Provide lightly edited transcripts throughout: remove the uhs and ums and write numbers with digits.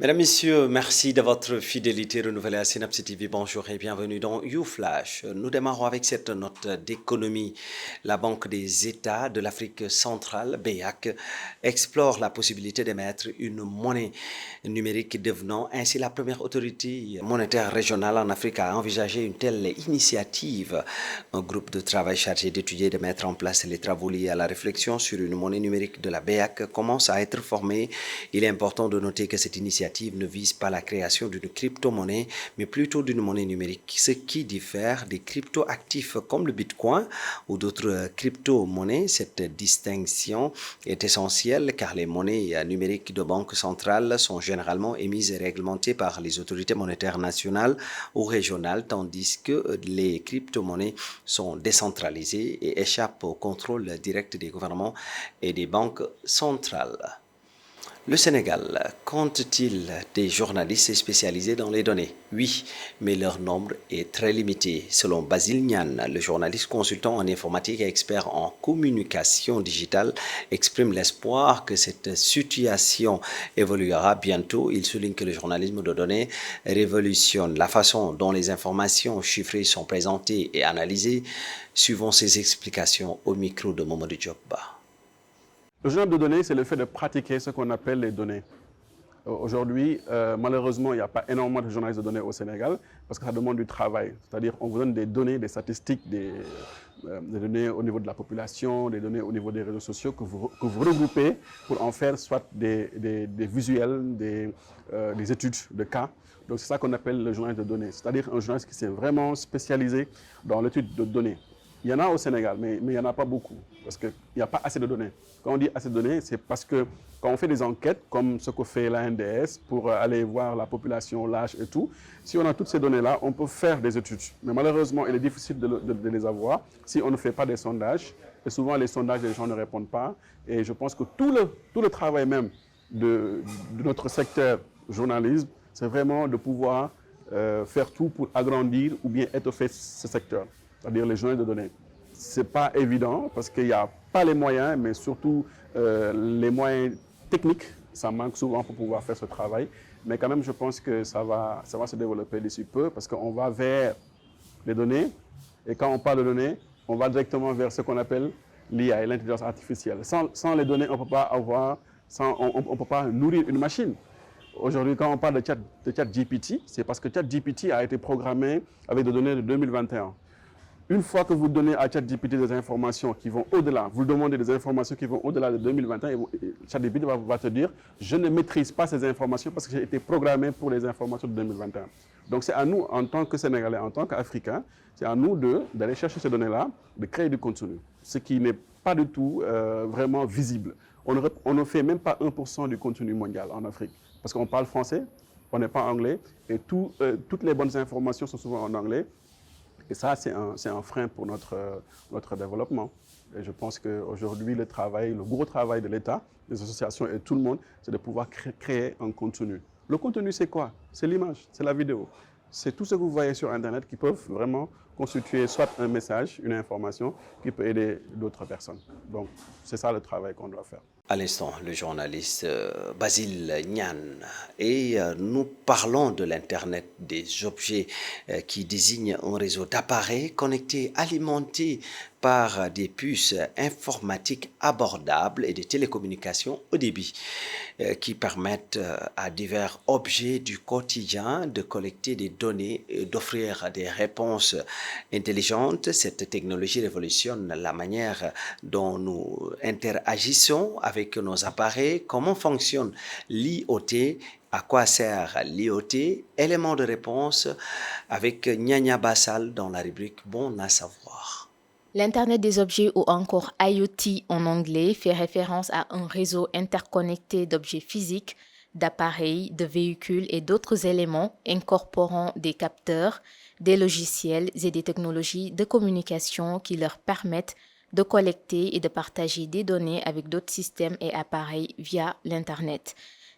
Mesdames, Messieurs, merci de votre fidélité renouvelée à Synapse TV. Bonjour et bienvenue dans YouFlash. Nous démarrons avec cette note d'économie. La Banque des États de l'Afrique centrale, BEAC, explore la possibilité d'émettre une monnaie numérique, devenant ainsi la première autorité monétaire régionale en Afrique à envisager une telle initiative. Un groupe de travail chargé d'étudier et de mettre en place les travaux liés à la réflexion sur une monnaie numérique de la BEAC commence à être formé. Il est important de noter que cette initiative ne vise pas la création d'une crypto-monnaie, mais plutôt d'une monnaie numérique, ce qui diffère des crypto-actifs comme le Bitcoin ou d'autres crypto-monnaies. Cette distinction est essentielle car les monnaies numériques de banque centrale sont généralement émises et réglementées par les autorités monétaires nationales ou régionales, tandis que les crypto-monnaies sont décentralisées et échappent au contrôle direct des gouvernements et des banques centrales. Le Sénégal compte-t-il des journalistes spécialisés dans les données? Oui, mais leur nombre est très limité. Selon Basile Niane, le journaliste consultant en informatique et expert en communication digitale, exprime l'espoir que cette situation évoluera bientôt. Il souligne que le journalisme de données révolutionne la façon dont les informations chiffrées sont présentées et analysées, suivant ses explications au micro de Mamadou Diop. Le journal de données, c'est le fait de pratiquer ce qu'on appelle les données. Aujourd'hui, malheureusement, il n'y a pas énormément de journalistes de données au Sénégal parce que ça demande du travail. C'est-à-dire qu'on vous donne des données, des statistiques, des données au niveau de la population, des données au niveau des réseaux sociaux que vous regroupez pour en faire soit des visuels, des études de cas. Donc c'est ça qu'on appelle le journaliste de données. C'est-à-dire un journaliste qui s'est vraiment spécialisé dans l'étude de données. Il y en a au Sénégal, mais il n'y en a pas beaucoup, parce qu'il n'y a pas assez de données. Quand on dit assez de données, c'est parce que quand on fait des enquêtes, comme ce que fait l'ANDS, pour aller voir la population, l'âge et tout, si on a toutes ces données-là, on peut faire des études. Mais malheureusement, il est difficile de les avoir si on ne fait pas des sondages. Et souvent, les sondages, les gens ne répondent pas. Et je pense que tout le travail même de notre secteur journalisme, c'est vraiment de pouvoir faire tout pour agrandir ou bien étoffer ce secteur, c'est-à-dire les journalistes de données. Ce n'est pas évident parce qu'il n'y a pas les moyens, mais surtout les moyens techniques, ça manque souvent pour pouvoir faire ce travail. Mais quand même, je pense que ça va se développer d'ici peu parce qu'on va vers les données. Et quand on parle de données, on va directement vers ce qu'on appelle l'IA, l'intelligence artificielle. Sans les données, on ne peut pas nourrir une machine. Aujourd'hui, quand on parle de ChatGPT, c'est parce que ChatGPT a été programmé avec des données de 2021. Une fois que vous donnez à ChatGPT des informations qui vont au-delà, vous demandez des informations qui vont au-delà de 2021, et ChatGPT va te dire « je ne maîtrise pas ces informations parce que j'ai été programmé pour les informations de 2021 ». Donc c'est à nous, en tant que Sénégalais, en tant qu'Africains, c'est à nous d'aller chercher ces données-là, de créer du contenu, ce qui n'est pas du tout vraiment visible. On ne fait même pas 1% du contenu mondial en Afrique, parce qu'on parle français, on n'est pas anglais, et toutes les bonnes informations sont souvent en anglais. Et ça, c'est un frein pour notre développement. Et je pense qu'aujourd'hui, le gros travail de l'État, des associations et tout le monde, c'est de pouvoir créer un contenu. Le contenu, c'est quoi? C'est l'image, c'est la vidéo. C'est tout ce que vous voyez sur Internet qui peuvent vraiment constituer soit un message, une information qui peut aider d'autres personnes. Donc, c'est ça le travail qu'on doit faire. À l'instant, le journaliste Basile Niane. Et nous parlons de l'Internet des objets qui désigne un réseau d'appareils connectés, alimentés par des puces informatiques abordables et des télécommunications haut débit qui permettent à divers objets du quotidien de collecter des données et d'offrir des réponses intelligentes. Cette technologie révolutionne la manière dont nous interagissons avec nos appareils. Comment fonctionne l'IoT? À quoi sert l'IoT? Élément de réponse avec Nyanya Bassal dans la rubrique Bon à savoir. L'Internet des objets ou encore IoT en anglais fait référence à un réseau interconnecté d'objets physiques, d'appareils, de véhicules et d'autres éléments incorporant des capteurs, des logiciels et des technologies de communication qui leur permettent de collecter et de partager des données avec d'autres systèmes et appareils via l'Internet.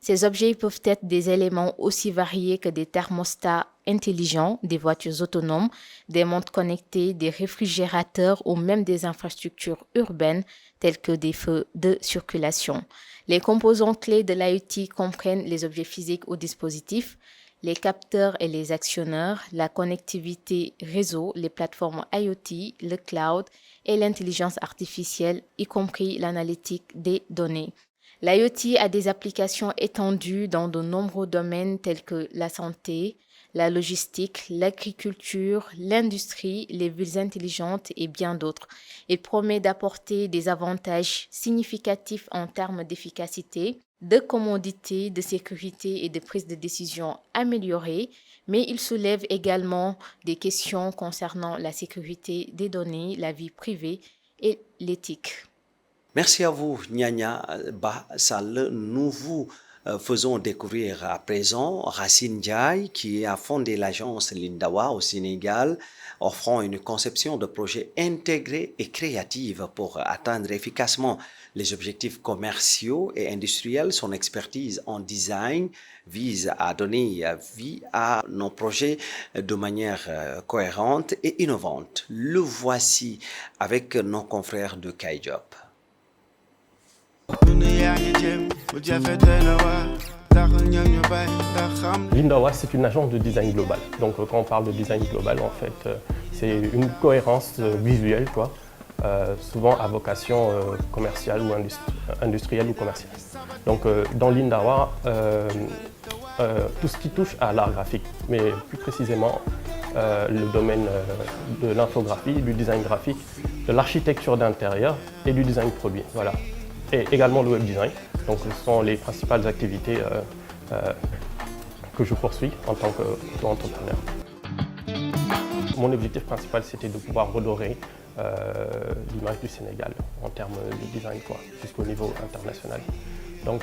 Ces objets peuvent être des éléments aussi variés que des thermostats intelligents, des voitures autonomes, des montres connectées, des réfrigérateurs ou même des infrastructures urbaines telles que des feux de circulation. Les composants clés de l'IoT comprennent les objets physiques ou dispositifs, les capteurs et les actionneurs, la connectivité réseau, les plateformes IoT, le cloud et l'intelligence artificielle, y compris l'analytique des données. L'IoT a des applications étendues dans de nombreux domaines tels que la santé, la logistique, l'agriculture, l'industrie, les villes intelligentes et bien d'autres. Il promet d'apporter des avantages significatifs en termes d'efficacité, de commodité, de sécurité et de prise de décision améliorée, mais il soulève également des questions concernant la sécurité des données, la vie privée et l'éthique. Merci à vous, Nyanya Ba Sall. Nous vous faisons découvrir à présent Racine Ndiaye, qui a fondé l'agence Lindawa au Sénégal, offrant une conception de projet intégrée et créative pour atteindre efficacement les objectifs commerciaux et industriels. Son expertise en design vise à donner vie à nos projets de manière cohérente et innovante. Le voici avec nos confrères de Kaijob. Lindawa, c'est une agence de design global. Donc quand on parle de design global, en fait, c'est une cohérence visuelle, quoi, souvent à vocation commerciale ou industrielle ou commerciale. Donc dans Lindawa, tout ce qui touche à l'art graphique, mais plus précisément le domaine de l'infographie, du design graphique, de l'architecture d'intérieur et du design produit. Voilà. Et également le web design. Donc ce sont les principales activités que je poursuis en tant qu'entrepreneur. Mon objectif principal, c'était de pouvoir redorer l'image du Sénégal en termes de design, jusqu'au niveau international. Donc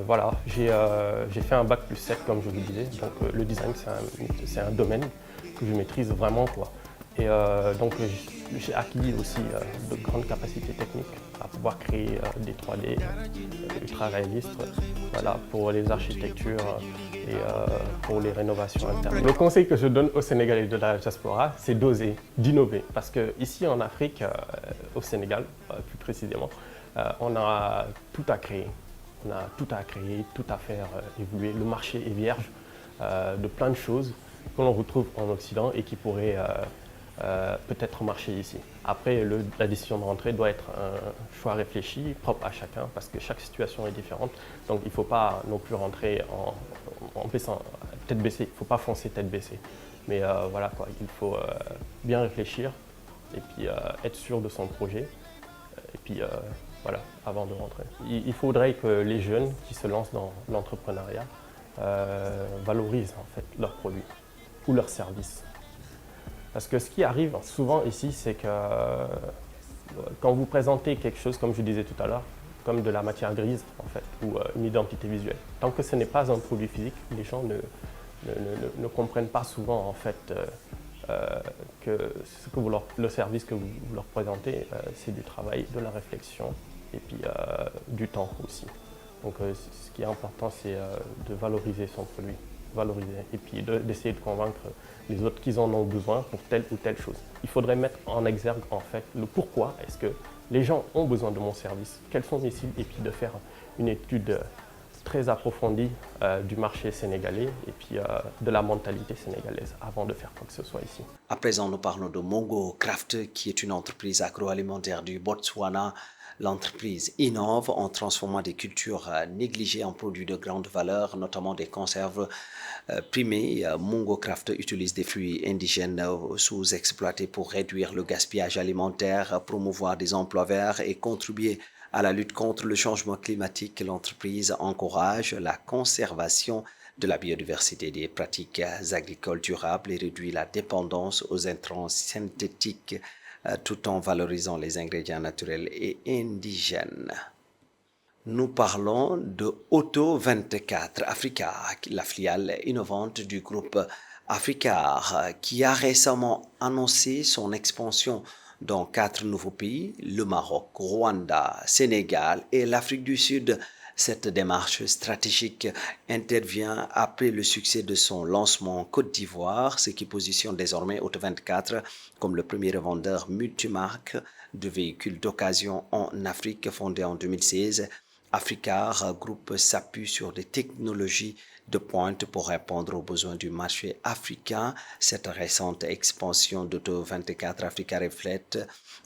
voilà, j'ai fait un bac plus 7 comme je vous disais. Donc le design, c'est un domaine que je maîtrise vraiment, quoi. Et donc j'ai acquis aussi de grandes capacités techniques à pouvoir créer des 3D ultra réalistes, voilà, pour les architectures et pour les rénovations internes. Le conseil que je donne aux Sénégalais de la diaspora, c'est d'oser, d'innover. Parce qu'ici en Afrique, au Sénégal plus précisément, on a tout à créer. On a tout à créer, tout à faire évoluer. Le marché est vierge de plein de choses que l'on retrouve en Occident et qui pourraient peut-être marcher ici. Après, la décision de rentrer doit être un choix réfléchi, propre à chacun, parce que chaque situation est différente. Donc il ne faut pas non plus rentrer en baissant, tête baissée, il ne faut pas foncer tête baissée. Mais voilà, quoi, il faut bien réfléchir et puis être sûr de son projet. Et puis voilà, avant de rentrer. Il faudrait que les jeunes qui se lancent dans l'entrepreneuriat valorisent en fait leurs produits ou leurs services. Parce que ce qui arrive souvent ici, c'est que quand vous présentez quelque chose, comme je disais tout à l'heure, comme de la matière grise en fait, ou une identité visuelle, tant que ce n'est pas un produit physique, les gens ne comprennent pas souvent en fait que le service que vous leur présentez, c'est du travail, de la réflexion et puis du temps aussi. Donc ce qui est important, c'est de valoriser son produit, et puis d'essayer de convaincre les autres qu'ils en ont besoin pour telle ou telle chose. Il faudrait mettre en exergue en fait le pourquoi est-ce que les gens ont besoin de mon service, quels sont mes cibles, et puis de faire une étude très approfondie du marché sénégalais et puis de la mentalité sénégalaise avant de faire quoi que ce soit ici. À présent, nous parlons de Mongo Craft, qui est une entreprise agroalimentaire du Botswana. L'entreprise innove en transformant des cultures négligées en produits de grande valeur, notamment des conserves primées. Mongo Craft utilise des fruits indigènes sous-exploités pour réduire le gaspillage alimentaire, promouvoir des emplois verts et contribuer à la lutte contre le changement climatique. L'entreprise encourage la conservation de la biodiversité, des pratiques agricoles durables et réduit la dépendance aux intrants synthétiques, tout en valorisant les ingrédients naturels et indigènes. Nous parlons de Auto24 Africa, la filiale innovante du groupe Africa, qui a récemment annoncé son expansion dans 4 nouveaux pays, le Maroc, Rwanda, Sénégal et l'Afrique du Sud. Cette démarche stratégique intervient après le succès de son lancement en Côte d'Ivoire, ce qui positionne désormais Auto24 comme le premier revendeur multimarque de véhicules d'occasion en Afrique, fondé en 2016. Africar Group s'appuie sur des technologies de pointe pour répondre aux besoins du marché africain. Cette récente expansion d'Auto24 Africa reflète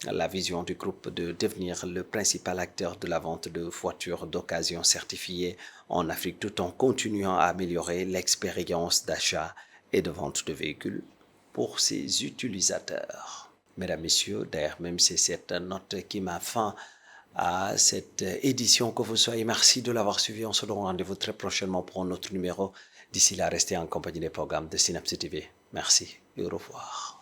la vision du groupe de devenir le principal acteur de la vente de voitures d'occasion certifiées en Afrique, tout en continuant à améliorer l'expérience d'achat et de vente de véhicules pour ses utilisateurs. Mesdames, Messieurs, d'ailleurs, même c'est cette note qui m'a fin à cette édition. Que vous soyez, merci de l'avoir suivi. On se donne rendez-vous très prochainement pour un autre numéro. D'ici là, restez en compagnie des programmes de Synapse TV. Merci et au revoir.